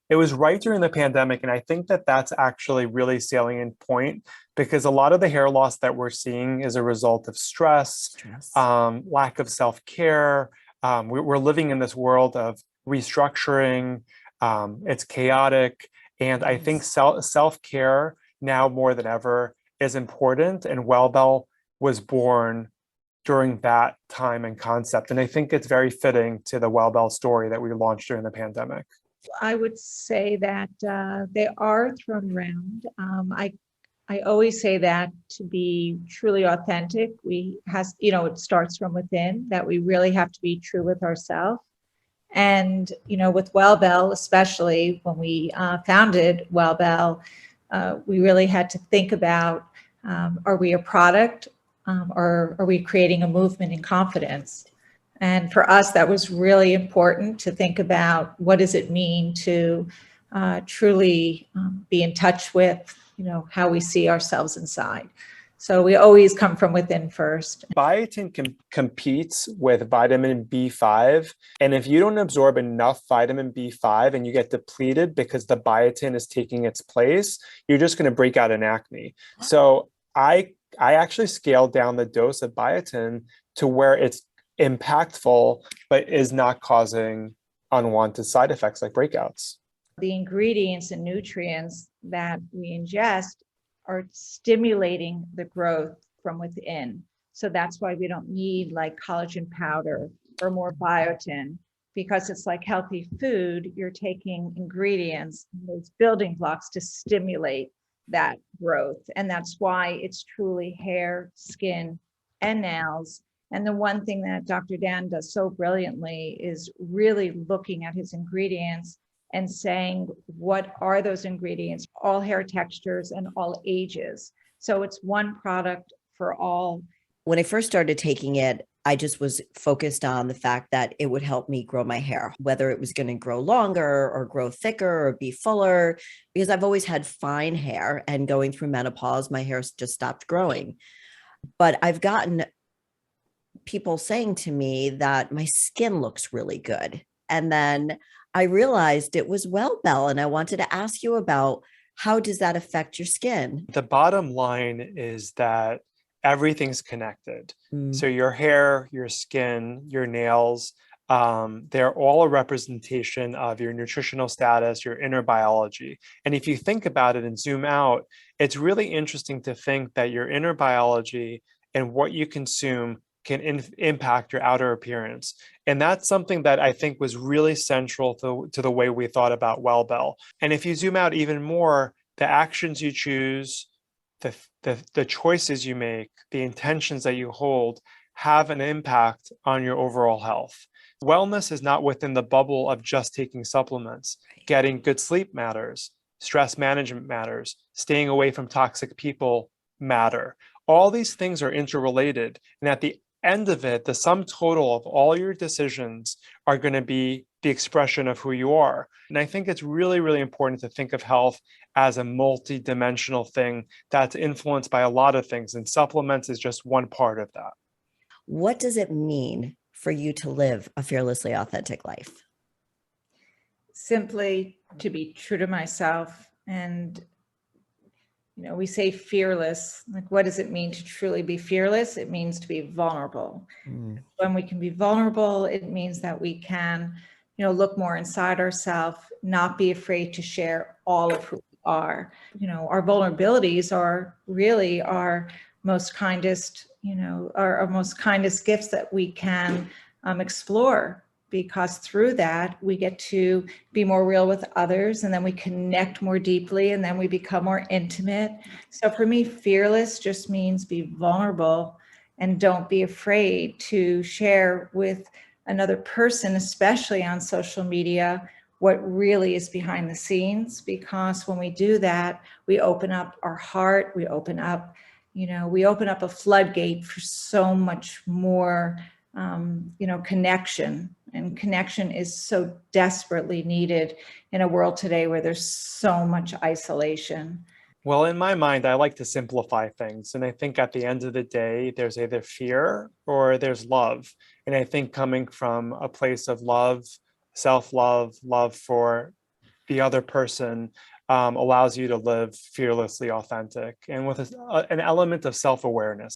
It was right during the pandemic, and I think that that's actually really salient point because a lot of the hair loss that we're seeing is a result of stress, Stress. lack of self-care. We're living in this world of restructuring. It's chaotic, and I think Yes. self-care now more than ever is important. And Wellbel was born during that time and concept, and I think it's very fitting to the Wellbel story that we launched during the pandemic. I would say that they are thrown around. I always say that to be truly authentic, it starts from within, that we really have to be true with ourselves. And, with Wellbel, especially when we founded Wellbel, we really had to think about, are we a product, or are we creating a movement in confidence? And for us, that was really important to think about what does it mean to truly be in touch with, how we see ourselves inside. So we always come from within first. Biotin competes with vitamin B5. And if you don't absorb enough vitamin B5 and you get depleted because the biotin is taking its place, you're just going to break out in acne. So I actually scaled down the dose of biotin to where it's impactful, but is not causing unwanted side effects like breakouts. The ingredients and nutrients that we ingest are stimulating the growth from within. So that's why we don't need like collagen powder or more biotin, because it's like healthy food. You're taking ingredients, those building blocks to stimulate that growth. And that's why it's truly hair, skin, and nails. And the one thing that Dr. Dan does so brilliantly is really looking at his ingredients and saying, what are those ingredients? All hair textures and all ages. So it's one product for all. When I first started taking it, I just was focused on the fact that it would help me grow my hair, whether it was going to grow longer or grow thicker or be fuller, because I've always had fine hair, and going through menopause, my hair just stopped growing. But I've gotten people saying to me that my skin looks really good. And then I realized it was Wellbel, and I wanted to ask you about how does that affect your skin? The bottom line is that everything's connected. So Mm. your hair, your skin, your nails, they're all a representation of your nutritional status, your inner biology. And if you think about it and zoom out, it's really interesting to think that your inner biology and what you consume can impact your outer appearance. And that's something that I think was really central to the way we thought about Wellbel. And if you zoom out even more, the actions you choose, the choices you make, the intentions that you hold have an impact on your overall health. Wellness is not within the bubble of just taking supplements. Getting good sleep matters. Stress management matters. Staying away from toxic people matter. All these things are interrelated. And at the end of it, the sum total of all your decisions are going to be the expression of who you are. And I think it's really, really important to think of health as a multi-dimensional thing that's influenced by a lot of things, and supplements is just one part of that. What does it mean for you to live a fearlessly authentic life? Simply to be true to myself. And we say fearless. Like, what does it mean to truly be fearless? It means to be vulnerable. Mm. When we can be vulnerable, it means that we can, look more inside ourselves, not be afraid to share all of who we are. Our vulnerabilities are really our most kindest, our most kindest gifts that we can explore, because through that we get to be more real with others, and then we connect more deeply, and then we become more intimate. So for me, fearless just means be vulnerable and don't be afraid to share with another person, especially on social media, what really is behind the scenes. Because when we do that, we open up our heart, we open up a floodgate for so much more connection. And connection is so desperately needed in a world today where there's so much isolation. Well, in my mind, I like to simplify things. And I think at the end of the day, there's either fear or there's love. And I think coming from a place of love, self-love, love for the other person allows you to live fearlessly authentic and with an element of self-awareness.